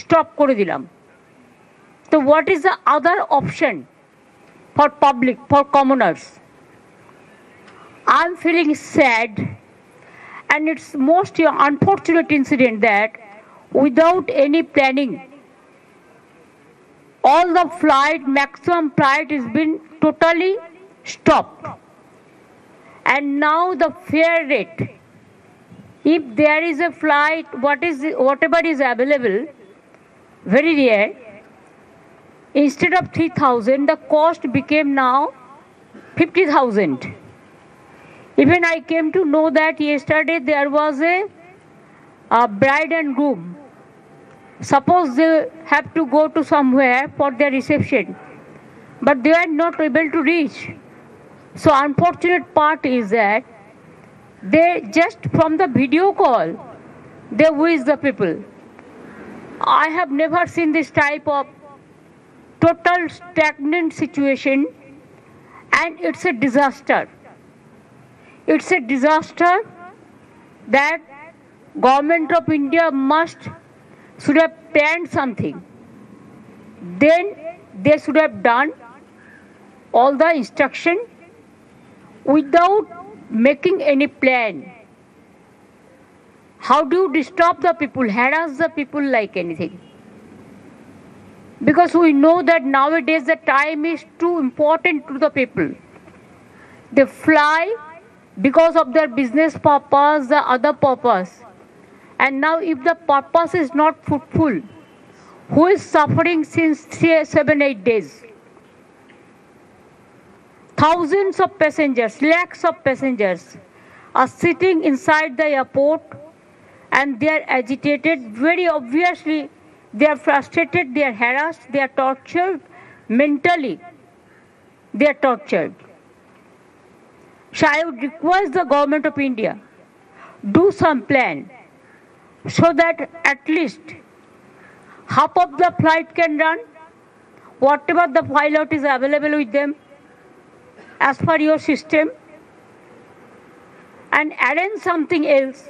Stop করে দিলাম। তো what is the other option for public, for commoners? I am feeling sad, and it's most unfortunate incident that without any planning, all the flight, maximum flight has been totally stopped. And now the fare rate, if there is a flight, whatever is available, very rare, instead of 3,000, the cost became now 50,000. Even I came to know that yesterday there was a bride and groom. Suppose they have to go to somewhere for their reception, but they are not able to reach. So unfortunate part is that they just from the video call, they wish the people. I have never seen this type of total stagnant situation, and it's a disaster. It's a disaster that Government of India should have planned something. Then they should have done all the instruction without making any plan. How do you disturb the people, harass the people like anything? Because we know that nowadays the time is too important to the people. They fly because of their business purpose, the other purpose. And now if the purpose is not fruitful, who is suffering since 7-8 days? Thousands of passengers, lakhs of passengers are sitting inside the airport, and they are agitated. Very obviously, they are frustrated, they are harassed, they are tortured mentally. They are tortured. So I would request the Government of India, do some plan so that at least half of the flight can run, whatever the pilot is available with them as per your system, and arrange something else.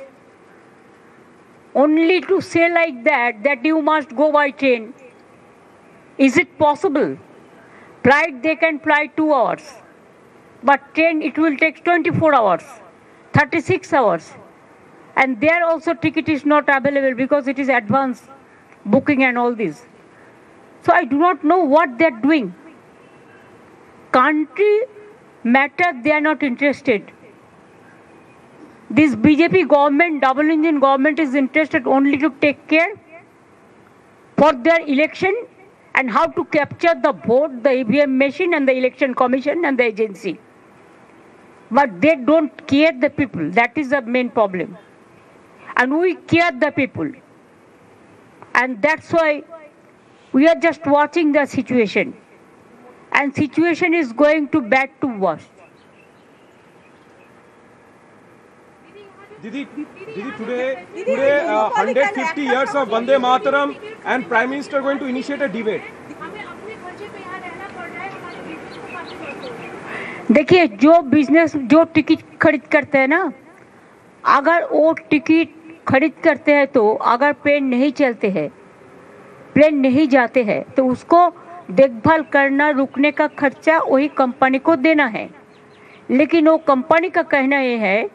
Only to say like that you must go by train. Is it possible? Flight they can fly 2 hours. But train it will take 24 hours, 36 hours. And there also ticket is not available because it is advance booking and all this. So I do not know what they are doing. Country matter, they are not interested. This BJP government, double engine government, is interested only to take care for their election and how to capture the vote, the EVM machine and the election commission and the agency. But they don't care the people. That is the main problem. And we care the people. And that's why we are just watching the situation. And situation is going to bad to worse. Didi, today 150 years of Vande Mataram and Prime Minister going to initiate a debate. देखिए, जो ticket खरीद करते हैं ना, अगर वो ticket खरीद करते हैं तो अगर प्लेन नहीं चलते हैं, प्लेन नहीं जाते हैं, तो उसको देखभाल करना, रुकने का खर्चा वही कंपनी को देना है। लेकिन वो कंपनी का कहना ये है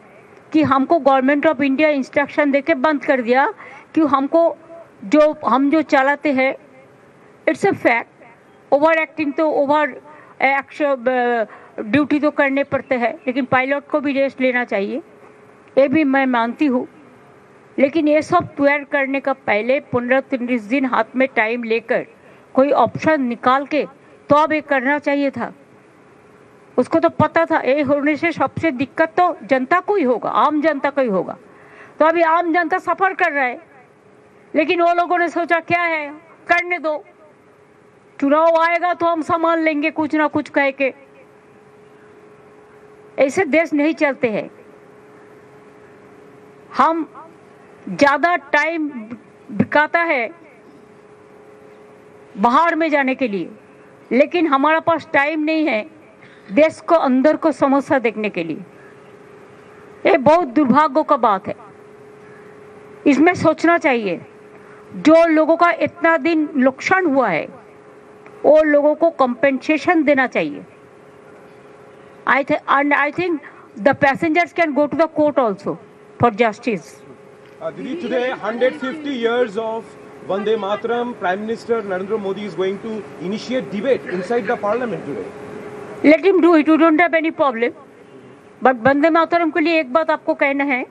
कि हमको गवर्नमेंट ऑफ इंडिया इंस्ट्रक्शन देके बंद कर दिया कि हम जो चलाते हैं, it's a fact. Over acting तो ओवर ड्यूटी तो करने पड़ते हैं, लेकिन पायलट को भी रेस्ट लेना चाहिए, ये भी मैं मानती हूँ। लेकिन ये सब तैयार करने का पहले 15-30 दिन हाथ में टाइम लेकर कोई ऑप्शन निकाल के तो अब ये करना चाहिए था। उसको तो पता था ये होने से सबसे दिक्कत तो जनता को ही होगा, आम जनता को ही होगा। तो अभी आम जनता सफ़र कर रहा है, लेकिन वो लोगों ने सोचा क्या है, करने दो, चुनाव आएगा तो हम संभाल लेंगे कुछ ना कुछ कह के। ऐसे देश नहीं चलते हैं। हम ज़्यादा टाइम बिकाता है बाहर में जाने के लिए, लेकिन हमारा पास टाइम नहीं है देश को अंदर को समस्या देखने के लिए। ये बहुत दुर्भाग्य का बात है, इसमें सोचना चाहिए। जो लोगों का इतना दिन नुकसान हुआ है वो लोगों को कंपेंसेशन देना चाहिए. I think the passengers can go to the court also for justice. Didi, today 150 years of Vande Mataram, Prime Minister Narendra Modi is going to initiate debate inside the parliament today. Let him do it, we don't have any problem. But Vande Mataram के लिए एक बात आपको कहना है,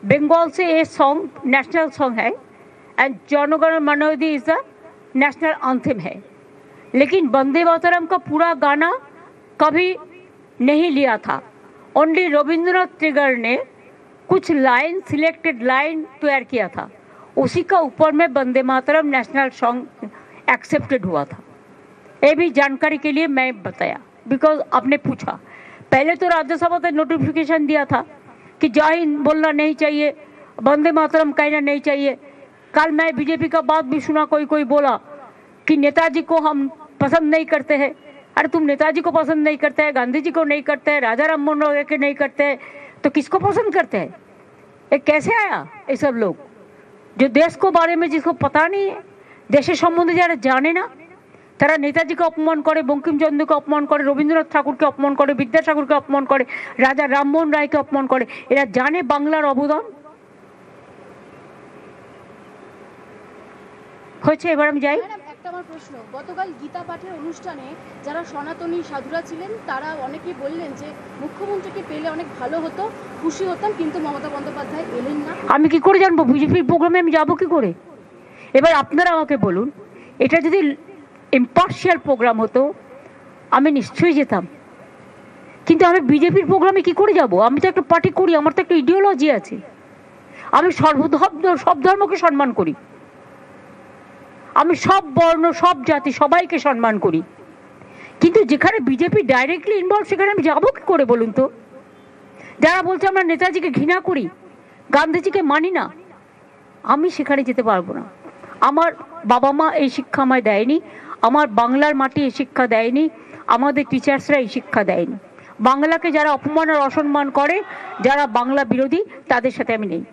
बंगाल से ये song national song है एंड जनगण मन इज द नेशनल एंथम है, लेकिन वंदे मातरम का पूरा गाना कभी नहीं लिया था. ओनली रविंद्रनाथ टैगोर ने कुछ लाइन सिलेक्टेड लाइन तैयार किया था, उसी का ऊपर में Vande Mataram national song accepted हुआ था. ये भी जानकारी के लिए मैं बताया, बिकॉज आपने पूछा. पहले तो राज्यसभा ने नोटिफिकेशन दिया था कि जय हिंद बोलना नहीं चाहिए, वंदे मातरम कहना नहीं चाहिए. कल मैं बीजेपी का बात भी सुना, कोई बोला कि नेताजी को हम पसंद नहीं करते हैं. अरे तुम नेताजी को पसंद नहीं करते हैं, गांधी जी को नहीं करते हैं, राजा राम मोहन राय के नहीं करते हैं, तो किसको पसंद करते हैं? ये कैसे आया ये सब लोग जो देश को बारे में जिसको पता नहीं है, देशेर सम्बन्धे যারা জানে না, তারা নেতাজিকে অপমান করে, বঙ্কিমচন্দ্রকে অপমান করে, রবীন্দ্রনাথ ঠাকুরকে অপমান করে, বিদ্যাসাগরকে অপমান করে, রাজা রামমোহন রায়কে অপমান করে. এরা জানে বাংলার অবদান হয়েছে. এবার আমি যাই. একটা আমার প্রশ্ন, গতকাল গীতা পাঠের অনুষ্ঠানে যারা সনাতনী সাধুরা ছিলেন তারা অনেকেই বললেন যে মুখ্যমন্ত্রীকে পেলে অনেক ভালো হতো, খুশি হতাম, কিন্তু মমতা বন্দ্যোপাধ্যায় এলেন না. আমি কি করে জানবো? বিজেপির প্রোগ্রামে আমি যাবো কি করে? এবার আপনারা আমাকে বলুন, এটা যদি ইম্পার্শিয়াল প্রোগ্রাম হতো আমি নিশ্চয়ই যেতাম, কিন্তু আমি বিজেপির প্রোগ্রামে কি করে যাব? আমি তো একটা পার্টি করি, আমার তো একটা ইডিওলজি আছে. আমি সব ধর্মকে সম্মান করি, আমি সব বর্ণ সব জাতি সবাইকে সম্মান করি, কিন্তু যেখানে বিজেপি ডাইরেক্টলি ইনভলভ সেখানে আমি যাবো কি করে বলুন তো? যারা বলছে আমরা নেতাজিকে ঘৃণা করি, গান্ধীজিকে মানি না, আমি সেখানে যেতে পারবো না. আমার বাবা মা এই শিক্ষা আমায় দেয়নি, আমার বাংলার মাটি এই শিক্ষা দেয়নি, আমাদের টিচার্সরা এই শিক্ষা দেয়নি. বাংলাকে যারা অপমান আর অসম্মান করে, যারা বাংলা বিরোধী, তাদের সাথে আমি নেই.